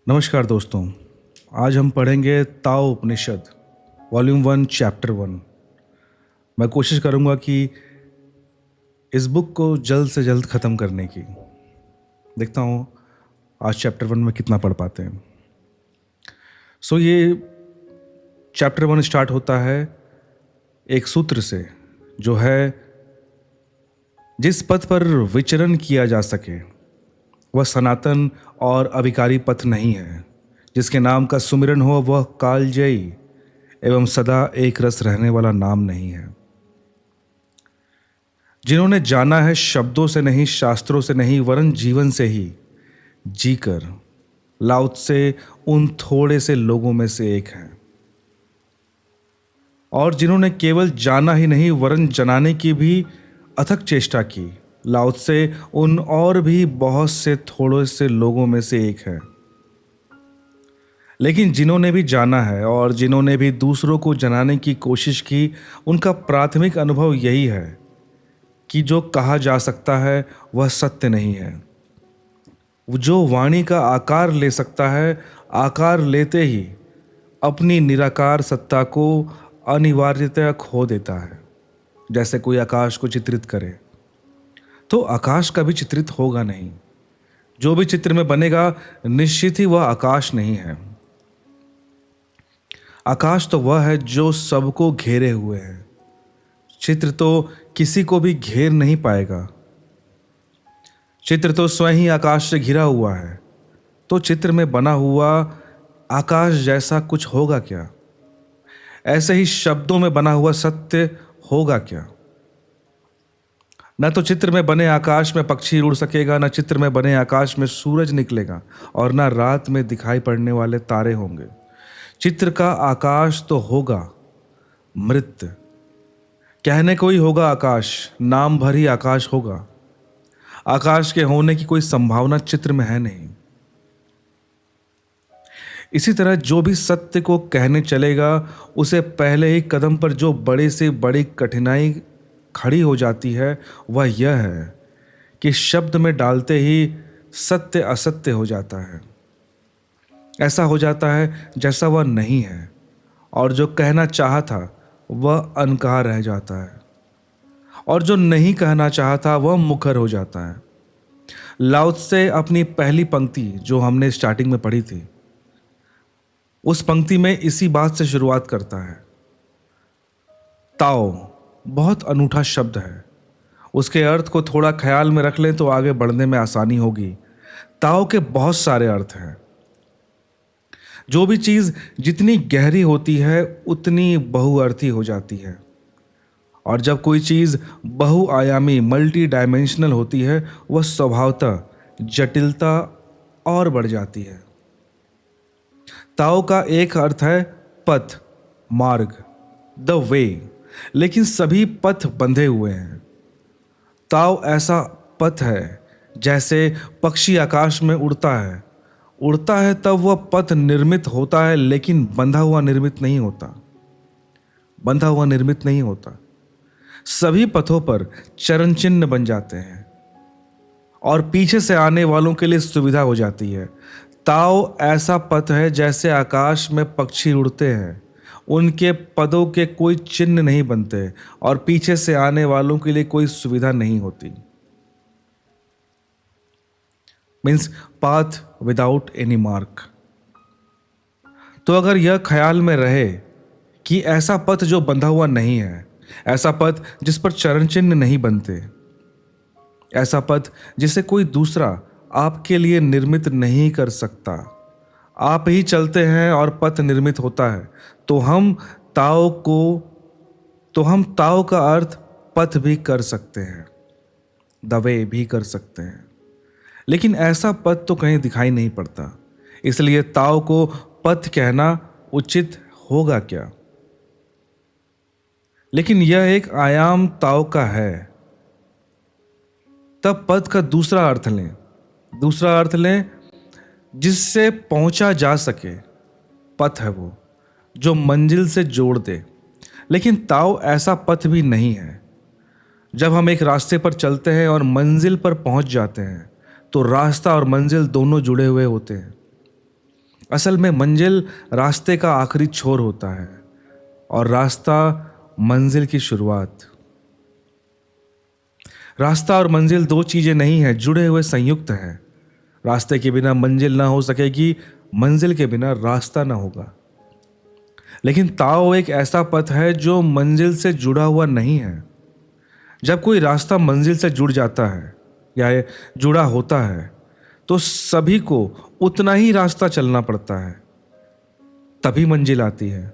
नमस्कार दोस्तों। आज हम पढ़ेंगे ताओ उपनिषद वॉल्यूम 1 चैप्टर 1। मैं कोशिश करूंगा कि इस बुक को जल्द से जल्द ख़त्म करने की। देखता हूँ आज चैप्टर 1 में कितना पढ़ पाते हैं। ये चैप्टर 1 स्टार्ट होता है एक सूत्र से, जो है जिस पथ पर विचरण किया जा सके वह सनातन और अविकारी पथ नहीं है। जिसके नाम का सुमिरन हो वह कालजयी एवं सदा एक रस रहने वाला नाम नहीं है। जिन्होंने जाना है शब्दों से नहीं, शास्त्रों से नहीं, वरन जीवन से ही जीकर, लाओ त्से उन थोड़े से लोगों में से एक है। और जिन्होंने केवल जाना ही नहीं वरन जनाने की भी अथक चेष्टा की, लाओ त्से उन और भी बहुत से थोड़े से लोगों में से एक है। लेकिन जिन्होंने भी जाना है और जिन्होंने भी दूसरों को जनाने की कोशिश की, उनका प्राथमिक अनुभव यही है कि जो कहा जा सकता है वह सत्य नहीं है। जो वाणी का आकार ले सकता है, आकार लेते ही अपनी निराकार सत्ता को अनिवार्यतया खो देता है। जैसे कोई आकाश को चित्रित करे तो आकाश कभी चित्रित होगा नहीं। जो भी चित्र में बनेगा निश्चित ही वह आकाश नहीं है। आकाश तो वह है जो सबको घेरे हुए है। चित्र तो किसी को भी घेर नहीं पाएगा। चित्र तो स्वयं ही आकाश से घिरा हुआ है। तो चित्र में बना हुआ आकाश जैसा कुछ होगा क्या? ऐसे ही शब्दों में बना हुआ सत्य होगा क्या? न तो चित्र में बने आकाश में पक्षी उड़ सकेगा, न चित्र में बने आकाश में सूरज निकलेगा, और न रात में दिखाई पड़ने वाले तारे होंगे। चित्र का आकाश तो होगा मृत। कहने को ही होगा आकाश, नाम भर ही आकाश होगा। आकाश के होने की कोई संभावना चित्र में है नहीं। इसी तरह जो भी सत्य को कहने चलेगा, उसे पहले ही कदम पर जो बड़ी से बड़ी कठिनाई खड़ी हो जाती है वह यह है कि शब्द में डालते ही सत्य असत्य हो जाता है। ऐसा हो जाता है जैसा वह नहीं है, और जो कहना चाहा था वह अनकहा रह जाता है, और जो नहीं कहना चाहता वह मुखर हो जाता है। लाओ त्से अपनी पहली पंक्ति जो हमने स्टार्टिंग में पढ़ी थी, उस पंक्ति में इसी बात से शुरुआत करता है। ताओ बहुत अनूठा शब्द है। उसके अर्थ को थोड़ा ख्याल में रख लें तो आगे बढ़ने में आसानी होगी। ताओ के बहुत सारे अर्थ हैं। जो भी चीज जितनी गहरी होती है उतनी बहुअर्थी हो जाती है, और जब कोई चीज बहुआयामी मल्टी डायमेंशनल होती है वह स्वभावतः जटिलता और बढ़ जाती है। ताओ का एक अर्थ है पथ, मार्ग, द वे, लेकिन सभी पथ बंधे हुए हैं। ताओ ऐसा पथ है जैसे पक्षी आकाश में उड़ता है तब वह पथ निर्मित होता है, लेकिन बंधा हुआ निर्मित नहीं होता। सभी पथों पर चरण चिन्ह बन जाते हैं और पीछे से आने वालों के लिए सुविधा हो जाती है। ताओ ऐसा पथ है जैसे आकाश में पक्षी उड़ते हैं, उनके पदों के कोई चिन्ह नहीं बनते और पीछे से आने वालों के लिए कोई सुविधा नहीं होती। Means path without any mark. तो अगर यह ख्याल में रहे कि ऐसा पथ जो बंधा हुआ नहीं है, ऐसा पथ जिस पर चरण चिन्ह नहीं बनते, ऐसा पथ जिसे कोई दूसरा आपके लिए निर्मित नहीं कर सकता, आप ही चलते हैं और पथ निर्मित होता है, तो हम ताओ का अर्थ पथ भी कर सकते हैं, दवे भी कर सकते हैं। लेकिन ऐसा पथ तो कहीं दिखाई नहीं पड़ता, इसलिए ताओ को पथ कहना उचित होगा क्या? लेकिन यह एक आयाम ताओ का है। तब पथ का दूसरा अर्थ लें जिससे पहुंचा जा सके। पथ है वो जो मंजिल से जोड़ दे, लेकिन ताओ ऐसा पथ भी नहीं है। जब हम एक रास्ते पर चलते हैं और मंजिल पर पहुंच जाते हैं तो रास्ता और मंजिल दोनों जुड़े हुए होते हैं। असल में मंजिल रास्ते का आखिरी छोर होता है और रास्ता मंजिल की शुरुआत। रास्ता और मंजिल दो चीजें नहीं हैं, जुड़े हुए संयुक्त हैं। रास्ते के बिना मंजिल ना हो सकेगी, मंजिल के बिना रास्ता ना होगा। लेकिन ताओ एक ऐसा पथ है जो मंजिल से जुड़ा हुआ नहीं है। जब कोई रास्ता मंजिल से जुड़ जाता है या ये जुड़ा होता है तो सभी को उतना ही रास्ता चलना पड़ता है, तभी मंजिल आती है।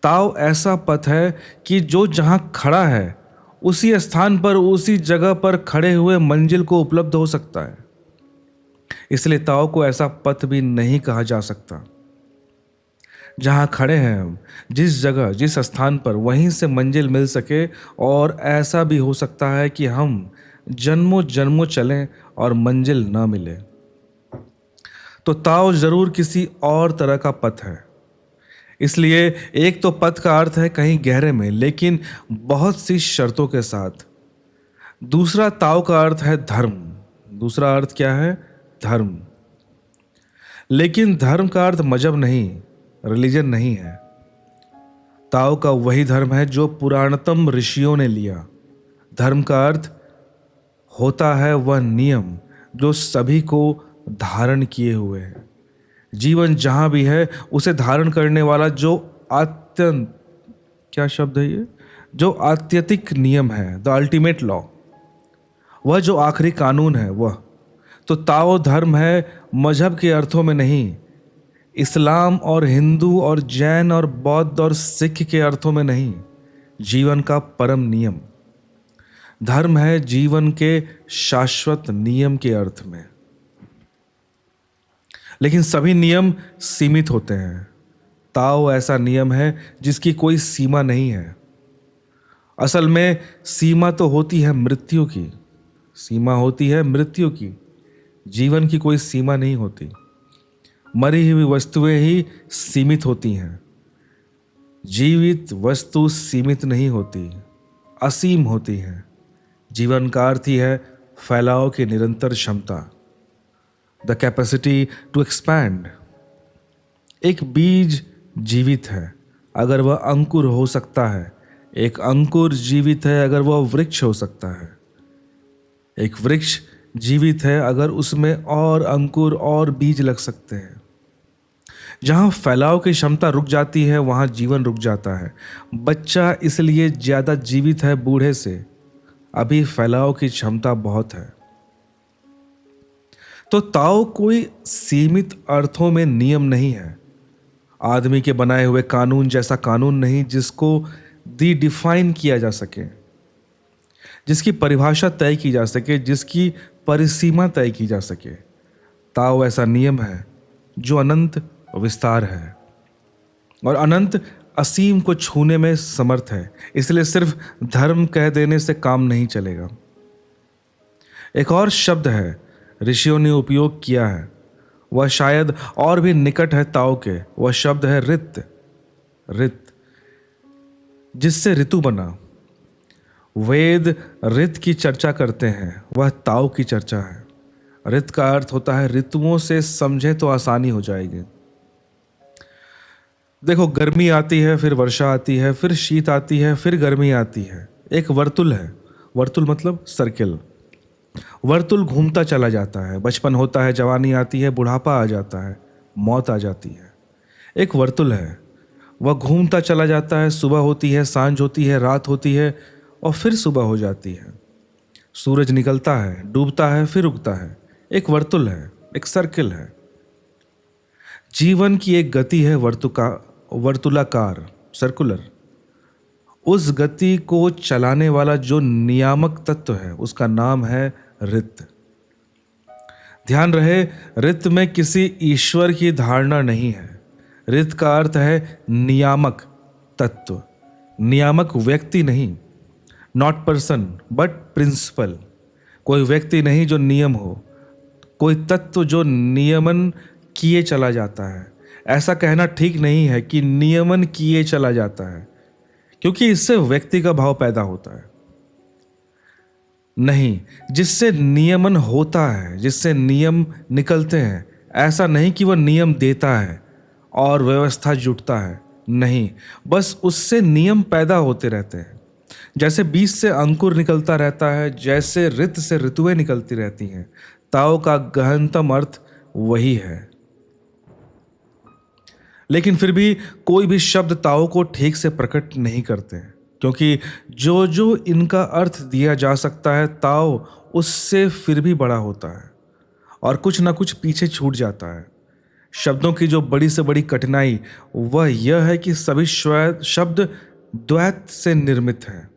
ताओ ऐसा पथ है कि जो जहां खड़ा है उसी स्थान पर, उसी जगह पर खड़े हुए मंजिल को उपलब्ध हो सकता है। इसलिए ताओ को ऐसा पथ भी नहीं कहा जा सकता। जहां खड़े हैं हम, जिस जगह, जिस स्थान पर, वहीं से मंजिल मिल सके। और ऐसा भी हो सकता है कि हम जन्मों जन्मों चलें और मंजिल ना मिले। तो ताओ जरूर किसी और तरह का पथ है। इसलिए एक तो पथ का अर्थ है कहीं गहरे में, लेकिन बहुत सी शर्तों के साथ। दूसरा ताओ का अर्थ है धर्म। दूसरा अर्थ क्या है? धर्म। लेकिन धर्म का अर्थ मजहब नहीं, रिलीजन नहीं है। ताओ का वही धर्म है जो पुराणतम ऋषियों ने लिया। धर्म का अर्थ होता है वह नियम जो सभी को धारण किए हुए है। जीवन जहां भी है उसे धारण करने वाला जो अत्यंत, क्या शब्द है ये, जो आत्यंतिक नियम है, द अल्टीमेट लॉ, वह जो आखिरी कानून है वह। तो ताओ धर्म है, मजहब के अर्थों में नहीं, इस्लाम और हिंदू और जैन और बौद्ध और सिख के अर्थों में नहीं, जीवन का परम नियम। धर्म है जीवन के शाश्वत नियम के अर्थ में। लेकिन सभी नियम सीमित होते हैं। ताओ ऐसा नियम है जिसकी कोई सीमा नहीं है। असल में सीमा तो होती है मृत्यु की। सीमा होती है मृत्यु की। जीवन की कोई सीमा नहीं होती। मरी हुई वस्तुएं ही सीमित होती हैं। जीवित वस्तु सीमित नहीं होती, असीम होती हैं। जीवन का अर्थ ही है फैलाव की निरंतर क्षमता, द कैपेसिटी टू एक्सपैंड। एक बीज जीवित है अगर वह अंकुर हो सकता है। एक अंकुर जीवित है अगर वह वृक्ष हो सकता है। एक वृक्ष जीवित है अगर उसमें और अंकुर और बीज लग सकते हैं। जहां फैलाव की क्षमता रुक जाती है वहां जीवन रुक जाता है। बच्चा इसलिए ज्यादा जीवित है बूढ़े से, अभी फैलाव की क्षमता बहुत है। तो ताओ कोई सीमित अर्थों में नियम नहीं है। आदमी के बनाए हुए कानून जैसा कानून नहीं जिसको डिफाइन किया जा सके, जिसकी परिभाषा तय की जा सके, जिसकी परिसीमा तय की जा सके। ताओ ऐसा नियम है जो अनंत विस्तार है और अनंत असीम को छूने में समर्थ है। इसलिए सिर्फ धर्म कह देने से काम नहीं चलेगा। एक और शब्द है ऋषियों ने उपयोग किया है, वह शायद और भी निकट है ताओ के। वह शब्द है रित। रित, जिससे ऋतु बना। वेद रित की चर्चा करते हैं, वह ताओ की चर्चा है। रित का अर्थ होता है ऋतुओं से समझे तो आसानी हो जाएगी। देखो, गर्मी आती है, फिर वर्षा आती है, फिर शीत आती है, फिर गर्मी आती है। एक वर्तुल है। वर्तुल मतलब सर्किल। वर्तुल घूमता चला जाता है। बचपन होता है, जवानी आती है, बुढ़ापा आ जाता है, मौत आ जाती है। एक वर्तुल है, वह घूमता चला जाता है। सुबह होती है, सांझ होती है, रात होती है और फिर सुबह हो जाती है। सूरज निकलता है, डूबता है, फिर उगता है। एक वर्तुल है, एक सर्किल है। जीवन की एक गति है वर्तुलाकार, सर्कुलर। उस गति को चलाने वाला जो नियामक तत्व है उसका नाम है रित। ध्यान रहे, रित में किसी ईश्वर की धारणा नहीं है। रित का अर्थ है नियामक तत्व। नियामक व्यक्ति नहीं, नॉट पर्सन बट प्रिंसिपल। कोई व्यक्ति नहीं जो नियम हो, कोई तत्व जो नियमन किए चला जाता है। ऐसा कहना ठीक नहीं है कि नियमन किए चला जाता है, क्योंकि इससे व्यक्ति का भाव पैदा होता है। नहीं, जिससे नियमन होता है, जिससे नियम निकलते हैं, ऐसा नहीं कि वह नियम देता है और व्यवस्था जुटता है, नहीं, बस उससे नियम पैदा होते रहते हैं। जैसे बीज से अंकुर निकलता रहता है, जैसे ऋत से ऋतुएं निकलती रहती हैं, ताओ का गहनतम अर्थ वही है। लेकिन फिर भी कोई भी शब्द ताओ को ठीक से प्रकट नहीं करते हैं, क्योंकि जो जो इनका अर्थ दिया जा सकता है, ताओ उससे फिर भी बड़ा होता है और कुछ ना कुछ पीछे छूट जाता है। शब्दों की जो बड़ी से बड़ी कठिनाई वह यह है कि सभी शब्द द्वैत से निर्मित हैं।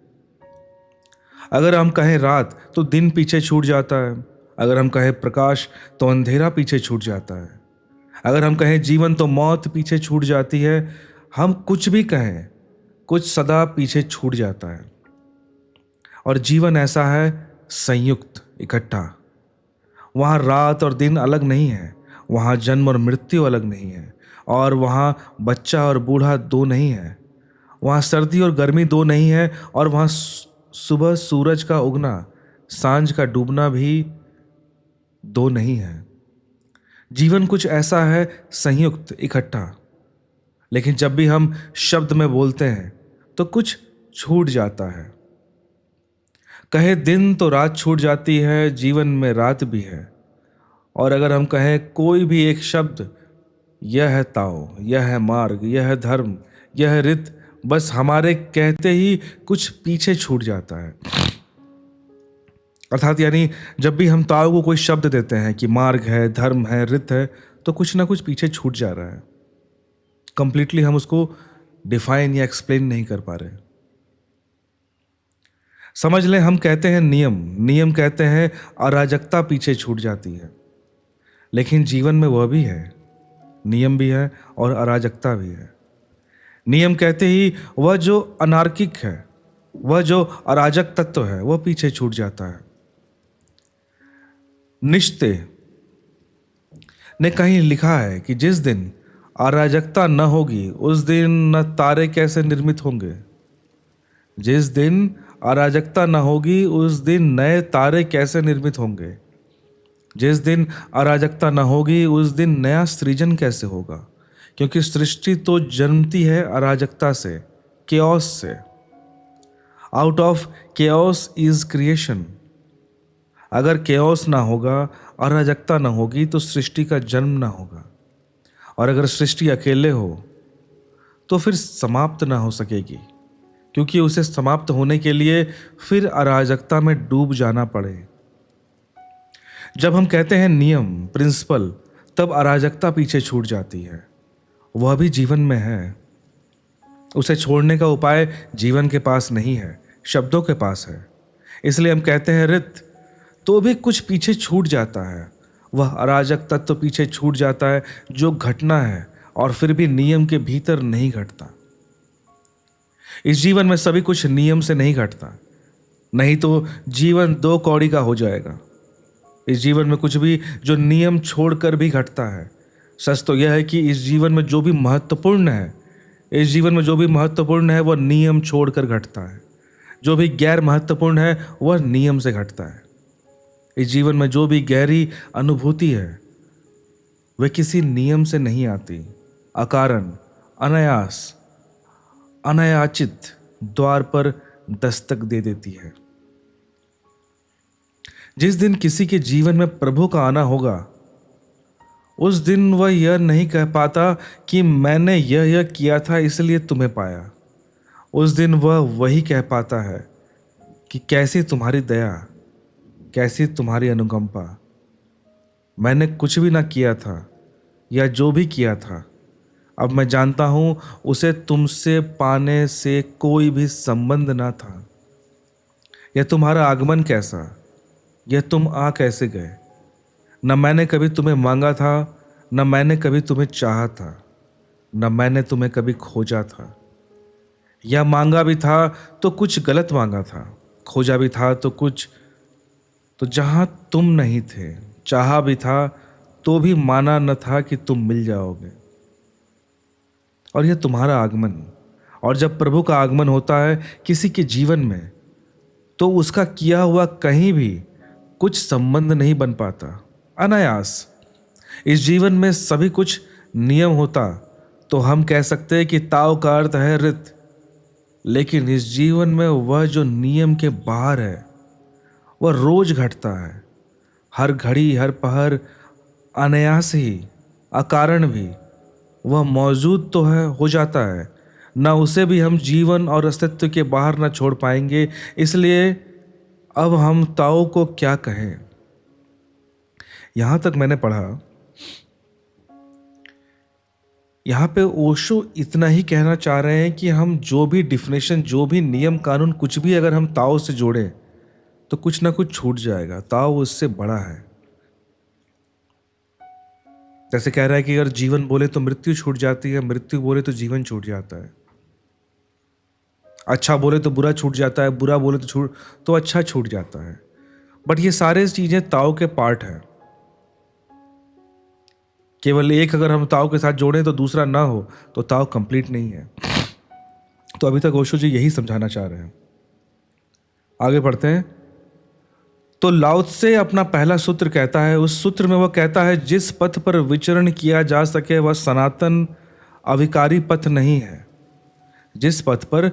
अगर हम कहें रात तो दिन पीछे छूट जाता है, अगर हम कहें प्रकाश तो अंधेरा पीछे छूट जाता है, अगर हम कहें जीवन तो मौत पीछे छूट जाती है। हम कुछ भी कहें, कुछ सदा पीछे छूट जाता है। और जीवन ऐसा है, संयुक्त, इकट्ठा। वहाँ रात और दिन अलग नहीं है, वहाँ जन्म और मृत्यु अलग नहीं है, और वहाँ बच्चा और बूढ़ा दो नहीं है, वहाँ सर्दी और गर्मी दो नहीं है, और वहाँ सुबह सूरज का उगना, सांझ का डूबना भी दो नहीं है। जीवन कुछ ऐसा है, संयुक्त, इकट्ठा। लेकिन जब भी हम शब्द में बोलते हैं तो कुछ छूट जाता है। कहे दिन तो रात छूट जाती है, जीवन में रात भी है। और अगर हम कहें कोई भी एक शब्द, यह है ताओ, यह है मार्ग, यह है धर्म, यह है रित, बस हमारे कहते ही कुछ पीछे छूट जाता है। अर्थात यानी जब भी हम ताओ को कोई शब्द देते हैं कि मार्ग है, धर्म है, रित है, तो कुछ ना कुछ पीछे छूट जा रहा है। कंप्लीटली हम उसको डिफाइन या एक्सप्लेन नहीं कर पा रहे। समझ लें, हम कहते हैं नियम, नियम कहते हैं अराजकता पीछे छूट जाती है। लेकिन जीवन में वह भी है, नियम भी है और अराजकता भी है। नियम कहते ही वह जो अनार्किक है, वह जो अराजक तत्व है, वह पीछे छूट जाता है। निश्ते ने कहीं लिखा है कि जिस दिन अराजकता न होगी उस दिन न तारे कैसे निर्मित होंगे। जिस दिन अराजकता न होगी उस दिन नए तारे कैसे निर्मित होंगे। जिस दिन अराजकता न होगी उस दिन नया सृजन कैसे होगा, क्योंकि सृष्टि तो जन्मती है अराजकता से, केओस से। Out of chaos is creation. अगर केओस ना होगा, अराजकता ना होगी, तो सृष्टि का जन्म ना होगा। और अगर सृष्टि अकेले हो तो फिर समाप्त ना हो सकेगी, क्योंकि उसे समाप्त होने के लिए फिर अराजकता में डूब जाना पड़े। जब हम कहते हैं नियम, प्रिंसिपल, तब अराजकता पीछे छूट जाती है। वह भी जीवन में है। उसे छोड़ने का उपाय जीवन के पास नहीं है, शब्दों के पास है। इसलिए हम कहते हैं रित, तो भी कुछ पीछे छूट जाता है। वह अराजक तत्व पीछे छूट जाता है जो घटना है और फिर भी नियम के भीतर नहीं घटता। इस जीवन में सभी कुछ नियम से नहीं घटता, नहीं तो जीवन दो कौड़ी का हो जाएगा। इस जीवन में कुछ भी जो नियम छोड़कर भी घटता है। सच तो यह है कि इस जीवन में जो भी महत्वपूर्ण है, इस जीवन में जो भी महत्वपूर्ण है वह नियम छोड़कर घटता है। जो भी गैर महत्वपूर्ण है वह नियम से घटता है। इस जीवन में जो भी गहरी अनुभूति है वह किसी नियम से नहीं आती, अकारण, अनायास, अनायाचित द्वार पर दस्तक दे देती है। जिस दिन किसी के जीवन में प्रभु का आना होगा, उस दिन वह यह नहीं कह पाता कि मैंने यह किया था इसलिए तुम्हें पाया। उस दिन वह वही कह पाता है कि कैसी तुम्हारी दया, कैसी तुम्हारी अनुकंपा। मैंने कुछ भी ना किया था, या जो भी किया था, अब मैं जानता हूं उसे तुमसे पाने से कोई भी संबंध ना था। यह तुम्हारा आगमन कैसा, यह तुम आ कैसे गए। न मैंने कभी तुम्हें मांगा था, न मैंने कभी तुम्हें चाहा था, न मैंने तुम्हें कभी खोजा था। या मांगा भी था तो कुछ गलत मांगा था, खोजा भी था तो जहां तुम नहीं थे। चाहा भी था तो भी माना न था कि तुम मिल जाओगे। और यह तुम्हारा आगमन। और जब प्रभु का आगमन होता है किसी के जीवन में, तो उसका किया हुआ कहीं भी कुछ संबंध नहीं बन पाता, अनायास। इस जीवन में सभी कुछ नियम होता तो हम कह सकते हैं कि ताओ का अर्थ है रित, लेकिन इस जीवन में वह जो नियम के बाहर है वह रोज घटता है, हर घड़ी हर पहर, अनायास ही, अकारण भी वह मौजूद तो है, हो जाता है, ना उसे भी हम जीवन और अस्तित्व के बाहर ना छोड़ पाएंगे। इसलिए अब हम ताओ को क्या कहें। यहां तक मैंने पढ़ा, यहाँ पे ओशो इतना ही कहना चाह रहे हैं कि हम जो भी डिफिनेशन, जो भी नियम कानून, कुछ भी अगर हम ताओ से जोड़ें तो कुछ ना कुछ छूट जाएगा। ताओ उससे बड़ा है। जैसे कह रहा है कि अगर जीवन बोले तो मृत्यु छूट जाती है, मृत्यु बोले तो जीवन छूट जाता है, अच्छा बोले तो बुरा छूट जाता है, बुरा बोले तो अच्छा छूट जाता है। बट ये सारे चीजें ताओ के पार्ट हैं। केवल एक अगर हम ताओ के साथ जोड़ें तो दूसरा ना हो तो ताओ कंप्लीट नहीं है। तो अभी तक ओशो जी यही समझाना चाह रहे हैं। आगे बढ़ते हैं। तो लाओ त्से अपना पहला सूत्र कहता है, उस सूत्र में वह कहता है जिस पथ पर विचरण किया जा सके वह सनातन अविकारी पथ नहीं है। जिस पथ पर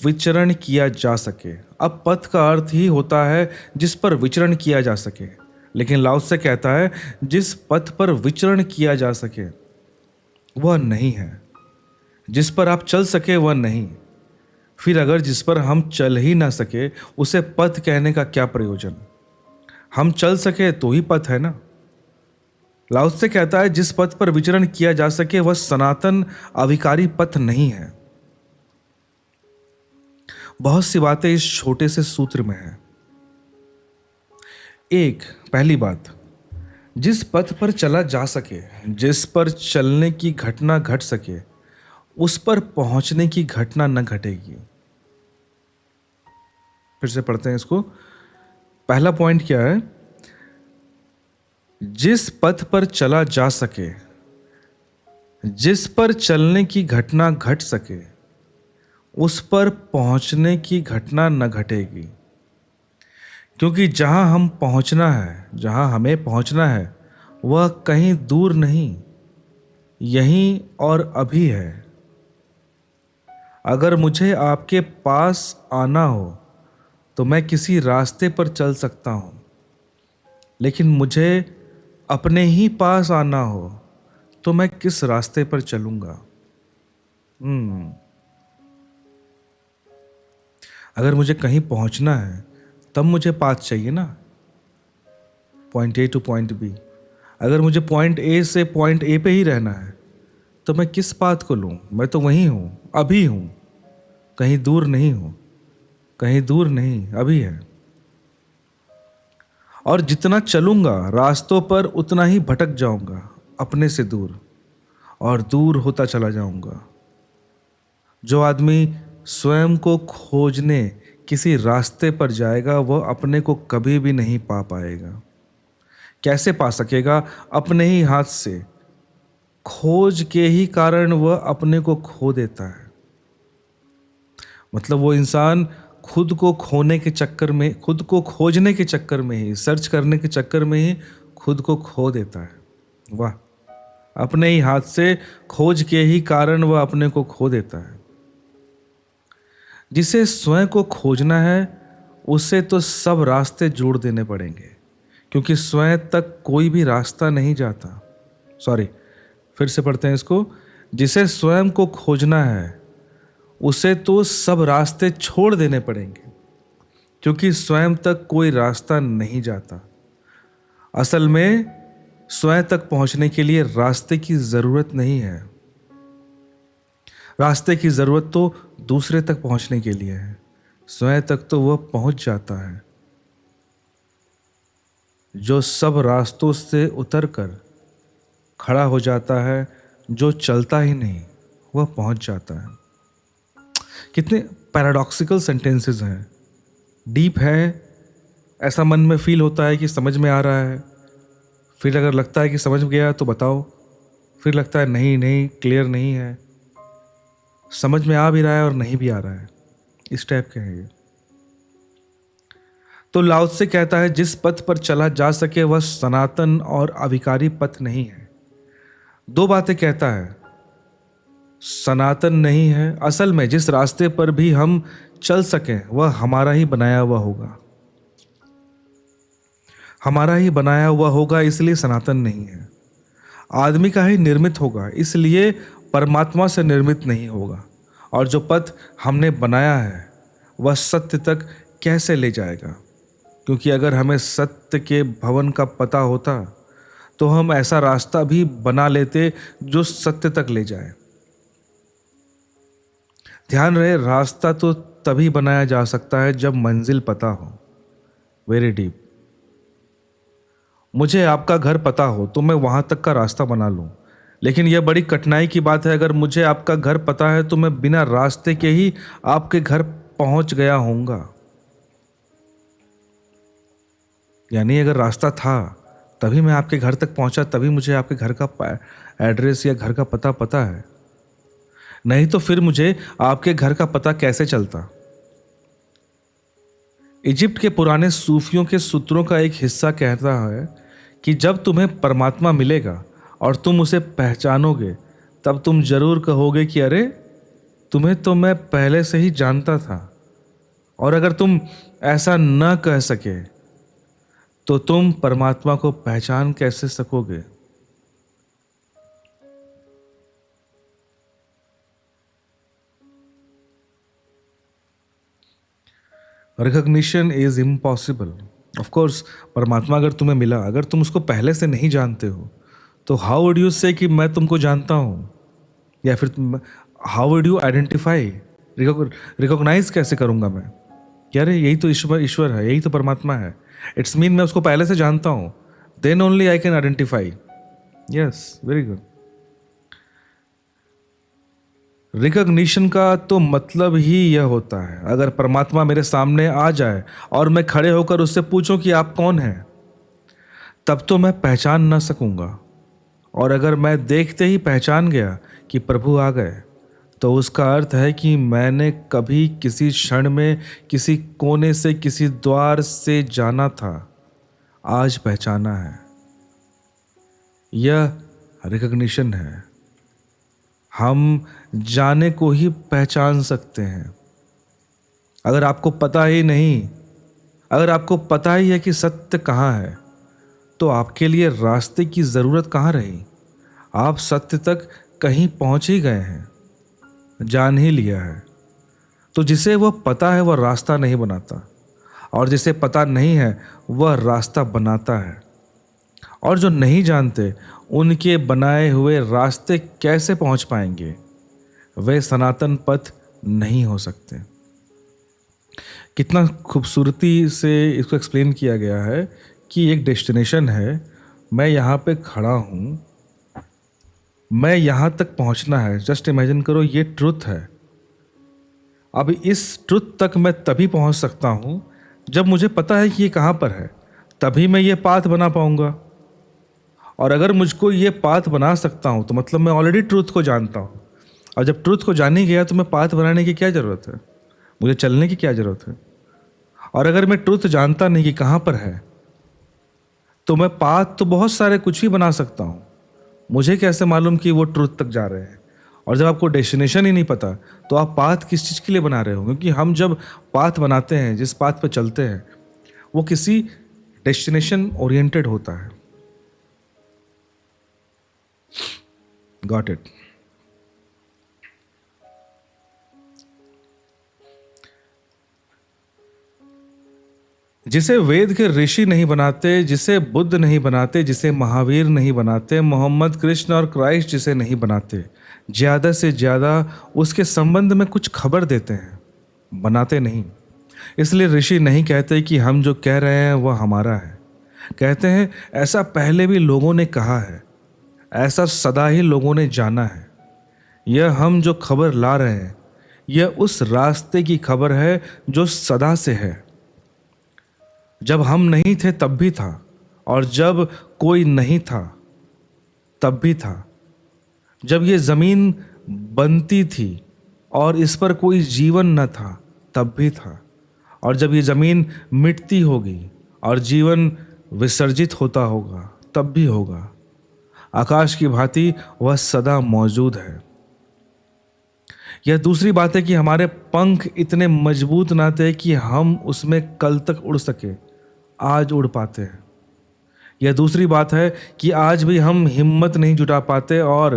विचरण किया जा सके, अब पथ का अर्थ ही होता है जिस पर विचरण किया जा सके, लेकिन लाओ त्से कहता है जिस पथ पर विचरण किया जा सके वह नहीं है। जिस पर आप चल सके वह नहीं। फिर अगर जिस पर हम चल ही ना सके उसे पथ कहने का क्या प्रयोजन। हम चल सके तो ही पथ है ना। लाओ त्से कहता है जिस पथ पर विचरण किया जा सके वह सनातन अविकारी पथ नहीं है। बहुत सी बातें इस छोटे से सूत्र में है। एक, पहली बात, जिस पथ पर चला जा सके, जिस पर चलने की घटना घट सके, उस पर पहुंचने की घटना न घटेगी। फिर से पढ़ते हैं इसको। पहला पॉइंट क्या है? जिस पथ पर चला जा सके, जिस पर चलने की घटना घट सके, उस पर पहुंचने की घटना न घटेगी। क्योंकि जहां हम पहुंचना है, जहां हमें पहुंचना है वह कहीं दूर नहीं, यहीं और अभी है। अगर मुझे आपके पास आना हो तो मैं किसी रास्ते पर चल सकता हूं, लेकिन मुझे अपने ही पास आना हो तो मैं किस रास्ते पर चलूंगा। अगर मुझे कहीं पहुंचना है तब मुझे पाथ चाहिए ना, point A to point B. अगर मुझे पॉइंट ए से पॉइंट ए पे ही रहना है तो मैं किस पाथ को लूं? मैं तो वहीं हूं, अभी हूं, कहीं दूर नहीं हूं, कहीं दूर नहीं, अभी है। और जितना चलूंगा रास्तों पर उतना ही भटक जाऊंगा, अपने से दूर, और दूर होता चला जाऊंगा। जो आदमी स्वयं को खोजने किसी रास्ते पर जाएगा वह अपने को कभी भी नहीं पा पाएगा। कैसे पा सकेगा? अपने ही हाथ से। खोज के ही कारण वह अपने को खो देता है। मतलब वो इंसान खुद को खोने के चक्कर में, खुद को खोजने के चक्कर में ही, सर्च करने के चक्कर में ही खुद को खो देता है। वाह! अपने ही हाथ से खोज के ही कारण वह अपने को खो देता है। जिसे स्वयं को खोजना है उसे तो सब रास्ते जोड़ देने पड़ेंगे, क्योंकि स्वयं तक कोई भी रास्ता नहीं जाता। फिर से पढ़ते हैं इसको। जिसे स्वयं को खोजना है उसे तो सब रास्ते छोड़ देने पड़ेंगे, क्योंकि स्वयं तक कोई रास्ता नहीं जाता। असल में स्वयं तक पहुंचने के लिए रास्ते की जरूरत नहीं है। रास्ते की जरूरत तो दूसरे तक पहुंचने के लिए है। स्वयं तक तो वह पहुंच जाता है। जो सब रास्तों से उतरकर खड़ा हो जाता है, जो चलता ही नहीं, वह पहुंच जाता है। कितने पैराडॉक्सिकल सेंटेंसेस हैं, डीप है। ऐसा मन में फील होता है कि समझ में आ रहा है, फिर अगर लगता है कि समझ गया तो बताओ, फिर लगता है नहीं नहीं, क्लियर नहीं है, समझ में आ भी रहा है और नहीं भी आ रहा है। इस टाइप के हैं ये। तो लाओ त्से कहता है जिस पथ पर चला जा सके वह सनातन और अविकारी पथ नहीं है। दो बातें कहता है, सनातन नहीं है, असल में जिस रास्ते पर भी हम चल सकें वह हमारा ही बनाया हुआ होगा, हमारा ही बनाया हुआ होगा, इसलिए सनातन नहीं है। आदमी का ही निर्मित होगा, इसलिए परमात्मा से निर्मित नहीं होगा। और जो पथ हमने बनाया है वह सत्य तक कैसे ले जाएगा? क्योंकि अगर हमें सत्य के भवन का पता होता तो हम ऐसा रास्ता भी बना लेते जो सत्य तक ले जाए। ध्यान रहे, रास्ता तो तभी बनाया जा सकता है जब मंजिल पता हो। Very deep. मुझे आपका घर पता हो तो मैं वहां तक का रास्ता बना लूं, लेकिन यह बड़ी कठिनाई की बात है। अगर मुझे आपका घर पता है तो मैं बिना रास्ते के ही आपके घर पहुंच गया होऊंगा। यानी अगर रास्ता था तभी मैं आपके घर तक पहुंचा, तभी मुझे आपके घर का एड्रेस या घर का पता है। नहीं तो फिर मुझे आपके घर का पता कैसे चलता? इजिप्ट के पुराने सूफियों के सूत्रों का एक हिस्सा कहता है कि जब तुम्हें परमात्मा मिलेगा और तुम उसे पहचानोगे तब तुम जरूर कहोगे कि अरे, तुम्हें तो मैं पहले से ही जानता था। और अगर तुम ऐसा न कह सके तो तुम परमात्मा को पहचान कैसे सकोगे? Recognition is impossible. Of course, परमात्मा अगर तुम्हें मिला, अगर तुम उसको पहले से नहीं जानते हो तो हाउ वुड यू से कि मैं तुमको जानता हूँ? या फिर how would you identify, recognise कैसे करूँगा मैं कि अरे यही तो ईश्वर है, यही तो परमात्मा है? इट्स मीन मैं उसको पहले से जानता हूँ, then only I can identify. Yes, very good. Recognition का तो मतलब ही यह होता है, अगर परमात्मा मेरे सामने आ जाए और मैं खड़े होकर उससे पूछूं कि आप कौन हैं, तब तो मैं पहचान ना सकूंगा। और अगर मैं देखते ही पहचान गया कि प्रभु आ गए तो उसका अर्थ है कि मैंने कभी किसी क्षण में किसी कोने से, किसी द्वार से जाना था, आज पहचाना है। यह रिकॉग्निशन है। हम जाने को ही पहचान सकते हैं। अगर आपको पता ही नहीं, अगर आपको पता ही है कि सत्य कहाँ है, तो आपके लिए रास्ते की ज़रूरत कहाँ रही? आप सत्य तक कहीं पहुँच ही गए हैं, जान ही लिया है। तो जिसे वह पता है वह रास्ता नहीं बनाता, और जिसे पता नहीं है वह रास्ता बनाता है। और जो नहीं जानते उनके बनाए हुए रास्ते कैसे पहुंच पाएंगे? वे सनातन पथ नहीं हो सकते। कितना खूबसूरती से इसको एक्सप्लेन किया गया है कि एक डेस्टिनेशन है, मैं यहाँ पे खड़ा हूँ, मैं यहाँ तक पहुँचना है। जस्ट इमेजिन करो, ये ट्रुथ है। अब इस ट्रुथ तक मैं तभी पहुँच सकता हूँ जब मुझे पता है कि ये कहाँ पर है, तभी मैं ये पाथ बना पाऊँगा। और अगर मुझको ये पाथ बना सकता हूँ तो मतलब मैं ऑलरेडी ट्रूथ को जानता हूँ। और जब ट्रूथ को जान ही गया तो मैं पाथ बनाने की क्या ज़रूरत है, मुझे चलने की क्या ज़रूरत है? और अगर मैं ट्रूथ जानता नहीं कि कहाँ पर है, तो मैं पाथ तो बहुत सारे कुछ भी बना सकता हूँ, मुझे कैसे मालूम कि वो ट्रूथ तक जा रहे हैं? और जब आपको डेस्टिनेशन ही नहीं पता तो आप पाथ किस चीज़ के लिए बना रहे हो? क्योंकि हम जब पाथ बनाते हैं, जिस पाथ पर चलते हैं, वो किसी डेस्टिनेशन ओरिएंटेड होता है। Got it? जिसे वेद के ऋषि नहीं बनाते, जिसे बुद्ध नहीं बनाते, जिसे महावीर नहीं बनाते, मोहम्मद, कृष्ण और क्राइस्ट जिसे नहीं बनाते, ज़्यादा से ज़्यादा उसके संबंध में कुछ खबर देते हैं, बनाते नहीं। इसलिए ऋषि नहीं कहते कि हम जो कह रहे हैं वह हमारा है। कहते हैं ऐसा पहले भी लोगों ने कहा है, ऐसा सदा ही लोगों ने जाना है। यह हम जो खबर ला रहे हैं, यह उस रास्ते की खबर है जो सदा से है। जब हम नहीं थे तब भी था, और जब कोई नहीं था तब भी था। जब ये ज़मीन बनती थी और इस पर कोई जीवन न था तब भी था। और जब ये ज़मीन मिटती होगी और जीवन विसर्जित होता होगा तब भी होगा। आकाश की भांति वह सदा मौजूद है। यह दूसरी बात है कि हमारे पंख इतने मजबूत ना थे कि हम उसमें कल तक उड़ सके, आज उड़ पाते हैं। यह दूसरी बात है कि आज भी हम हिम्मत नहीं जुटा पाते और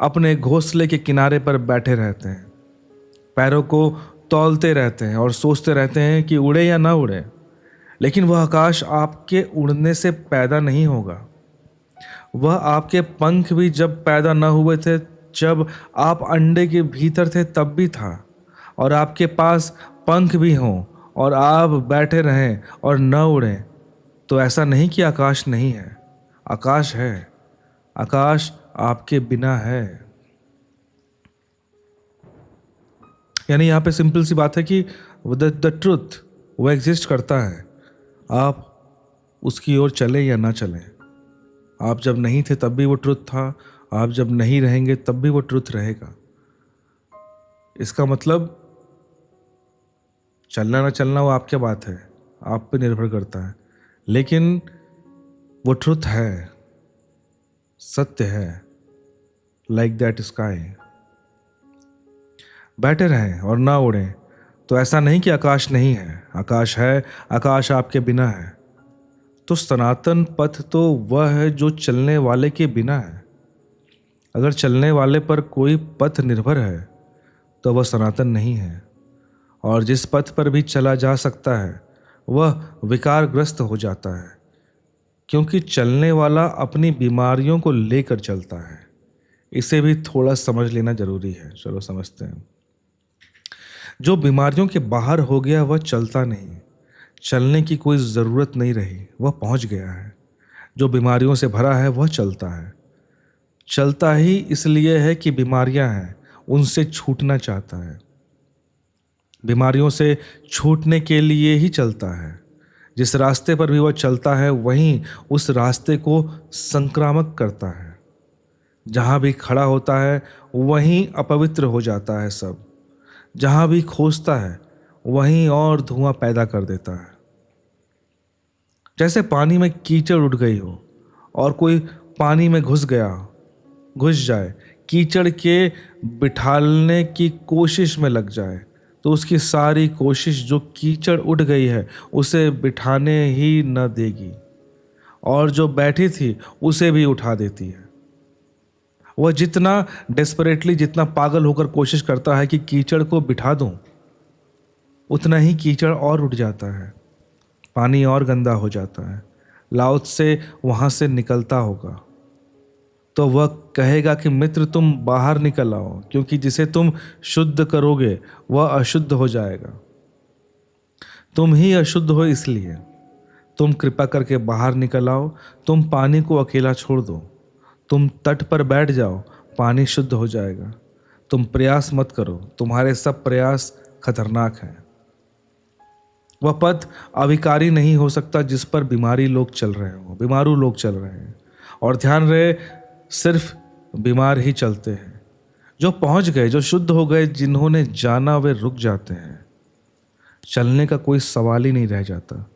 अपने घोंसले के किनारे पर बैठे रहते हैं, पैरों को तौलते रहते हैं और सोचते रहते हैं कि उड़े या ना उड़े। लेकिन वह आकाश आपके उड़ने से पैदा नहीं होगा। वह आपके पंख भी जब पैदा न हुए थे, जब आप अंडे के भीतर थे तब भी था। और आपके पास पंख भी हों और आप बैठे रहें और न उड़ें, तो ऐसा नहीं कि आकाश नहीं है। आकाश है। आकाश आपके बिना है। यानी यहाँ पे सिंपल सी बात है कि द ट्रुथ वो एग्जिस्ट करता है। आप उसकी ओर चले या ना चलें। आप जब नहीं थे तब भी वो ट्रुथ था, आप जब नहीं रहेंगे तब भी वो ट्रुथ रहेगा। इसका मतलब चलना ना चलना वो आपकी बात है, आप पे निर्भर करता है, लेकिन वो ट्रुथ है, सत्य है। Like that sky. बैठे रहें और ना उड़ें, तो ऐसा नहीं कि आकाश नहीं है। आकाश है, आकाश आपके बिना है। तो सनातन पथ तो वह है जो चलने वाले के बिना है। अगर चलने वाले पर कोई पथ निर्भर है तो वह सनातन नहीं है। और जिस पथ पर भी चला जा सकता है वह विकारग्रस्त हो जाता है, क्योंकि चलने वाला अपनी बीमारियों को लेकर चलता है। इसे भी थोड़ा समझ लेना जरूरी है। चलो समझते हैं। जो बीमारियों के बाहर हो गया वह चलता नहीं, चलने की कोई ज़रूरत नहीं रही, वह पहुंच गया है। जो बीमारियों से भरा है वह चलता है। चलता ही इसलिए है कि बीमारियां हैं, उनसे छूटना चाहता है। बीमारियों से छूटने के लिए ही चलता है। जिस रास्ते पर भी वह चलता है वहीं उस रास्ते को संक्रामक करता है। जहाँ भी खड़ा होता है वहीं अपवित्र हो जाता है सब। जहाँ भी खोजता है वहीं और धुआं पैदा कर देता है। जैसे पानी में कीचड़ उड़ गई हो और कोई पानी में घुस जाए, कीचड़ के बिठालने की कोशिश में लग जाए, तो उसकी सारी कोशिश जो कीचड़ उड़ गई है उसे बिठाने ही न देगी, और जो बैठी थी उसे भी उठा देती है। वह जितना डेस्परेटली, जितना पागल होकर कोशिश करता है कि कीचड़ को बिठा दूं, उतना ही कीचड़ और उठ जाता है, पानी और गंदा हो जाता है। लाउत से वहाँ से निकलता होगा तो वह कहेगा कि मित्र तुम बाहर निकल आओ, क्योंकि जिसे तुम शुद्ध करोगे वह अशुद्ध हो जाएगा। तुम ही अशुद्ध हो, इसलिए तुम कृपा करके बाहर निकल आओ। तुम पानी को अकेला छोड़ दो, तुम तट पर बैठ जाओ, पानी शुद्ध हो जाएगा। तुम प्रयास मत करो, तुम्हारे सब प्रयास खतरनाक हैं। वह पथ अविकारी नहीं हो सकता जिस पर बीमारू लोग चल रहे हैं। और ध्यान रहे, सिर्फ बीमार ही चलते हैं। जो पहुंच गए, जो शुद्ध हो गए, जिन्होंने जाना वे रुक जाते हैं। चलने का कोई सवाल ही नहीं रह जाता।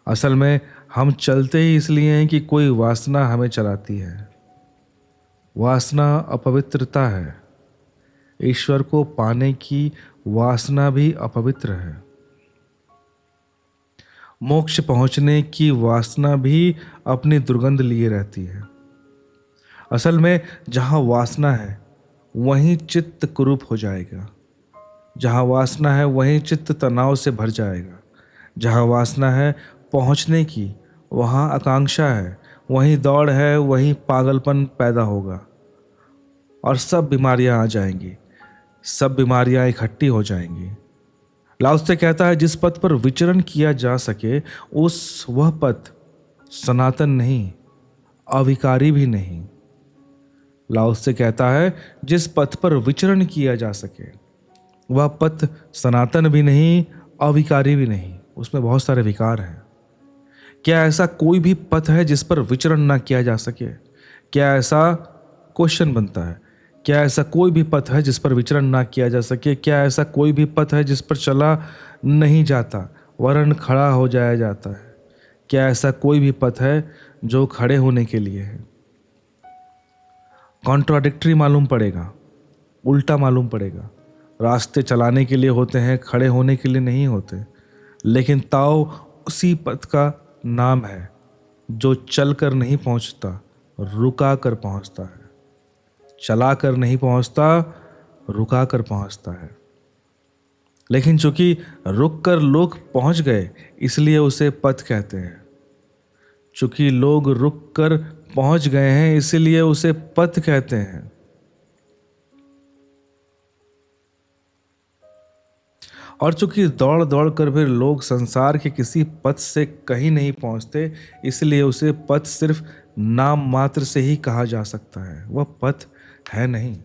असल में हम चलते ही इसलिए हैं कि कोई वासना हमें चलाती है। वासना अपवित्रता है। ईश्वर को पाने की वासना भी अपवित्र है। मोक्ष पहुंचने की वासना भी अपनी दुर्गंध लिए रहती है। असल में जहाँ वासना है वहीं चित्त कुरूप हो जाएगा। जहाँ वासना है वहीं चित्त तनाव से भर जाएगा। जहाँ वासना है पहुँचने की, वहाँ आकांक्षा है, वहीं दौड़ है, वहीं पागलपन पैदा होगा और सब बीमारियाँ आ जाएंगी, सब बीमारियाँ इकट्ठी हो जाएंगी। लाओत्से से कहता है, जिस पथ पर विचरण किया जा सके वह पथ सनातन नहीं, अविकारी भी नहीं। लाओत्से से कहता है, जिस पथ पर विचरण किया जा सके वह पथ सनातन भी नहीं, अविकारी भी नहीं। उसमें बहुत सारे विकार हैं। क्या ऐसा कोई भी पथ है जिस पर विचरण ना किया जा सके? क्या ऐसा क्वेश्चन बनता है? क्या ऐसा कोई भी पथ है जिस पर विचरण ना किया जा सके? क्या ऐसा कोई भी पथ है जिस पर चला नहीं जाता? वरन खड़ा हो जाया जाता है। क्या ऐसा कोई भी पथ है जो खड़े होने के लिए है? कॉन्ट्राडिक्टरी मालूम पड़ेगा, उल्टा मालूम पड़ेगा। रास्ते चलाने के लिए होते हैं, खड़े होने के लिए नहीं होते। लेकिन ताओ उसी पथ का नाम है जो चल कर नहीं पहुंचता, रुका कर पहुंचता है। चला कर नहीं पहुंचता, रुका कर पहुंचता है। लेकिन चूंकि रुक कर लोग पहुंच गए, इसलिए उसे पथ कहते हैं। चूंकि लोग रुक कर पहुंच गए हैं, इसलिए उसे पथ कहते हैं। और चूंकि दौड़ दौड़ कर भी लोग संसार के किसी पथ से कहीं नहीं पहुंचते, इसलिए उसे पथ सिर्फ नाम मात्र से ही कहा जा सकता है, वह पथ है नहीं।